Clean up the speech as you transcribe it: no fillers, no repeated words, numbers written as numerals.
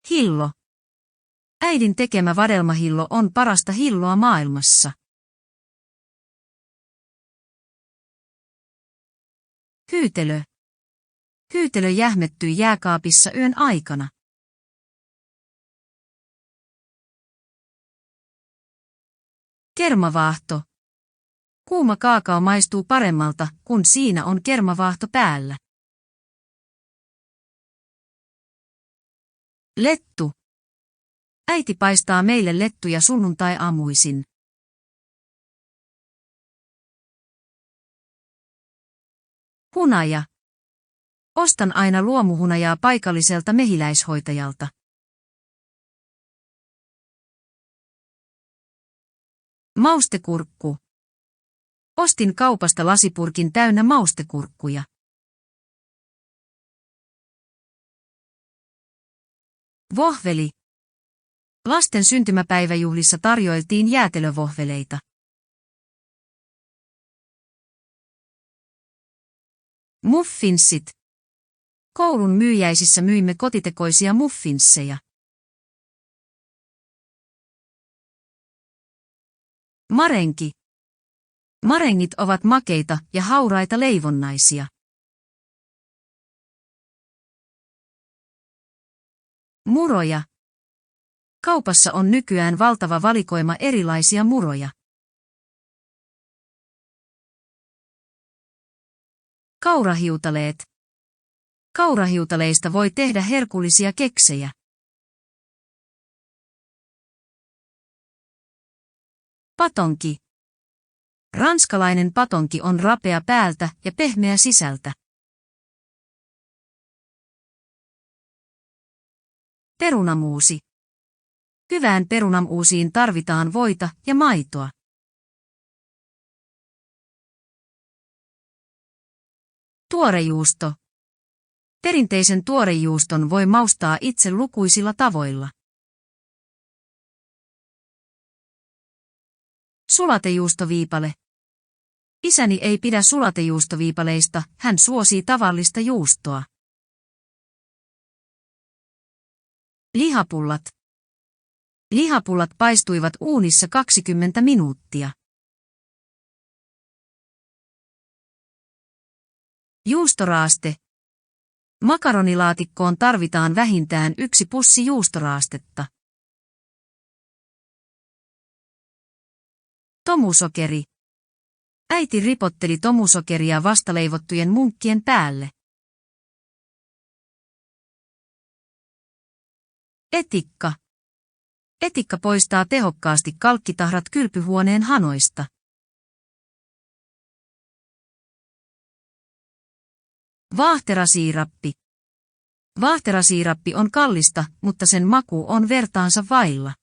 Hillo. Äidin tekemä vadelmahillo on parasta hilloa maailmassa. Hyytelö. Hyytelö jähmettyi jääkaapissa yön aikana. Kermavaahto. Kuuma kaakao maistuu paremmalta, kun siinä on kermavaahto päällä. Lettu. Äiti paistaa meille lettuja sunnuntai-aamuisin. Hunaja. Ostan aina luomuhunajaa paikalliselta mehiläishoitajalta. Maustekurkku. Ostin kaupasta lasipurkin täynnä maustekurkkuja. Vohveli. Lasten syntymäpäiväjuhlissa tarjoiltiin jäätelövohveleita. Muffinsit. Koulun myyjäisissä myimme kotitekoisia muffinsseja. Marenki. Marengit ovat makeita ja hauraita leivonnaisia. Muroja. Kaupassa on nykyään valtava valikoima erilaisia muroja. Kaurahiutaleet. Kaurahiutaleista voi tehdä herkullisia keksejä. Patonki. Ranskalainen patonki on rapea päältä ja pehmeä sisältä. Perunamuusi. Hyvään perunamuusiin tarvitaan voita ja maitoa. Tuorejuusto. Perinteisen tuorejuuston voi maustaa itse lukuisilla tavoilla. Sulatejuustoviipale. Isäni ei pidä sulatejuustoviipaleista, hän suosii tavallista juustoa. Lihapullat. Lihapullat paistuivat uunissa 20 minuuttia. Juustoraaste. Makaronilaatikkoon tarvitaan vähintään 1 pussi juustoraastetta. Tomusokeri. Äiti ripotteli tomusokeria vastaleivottujen munkkien päälle. Etikka. Etikka poistaa tehokkaasti kalkkitahrat kylpyhuoneen hanoista. Vaahterasiirappi. Vaahterasiirappi on kallista, mutta sen maku on vertaansa vailla.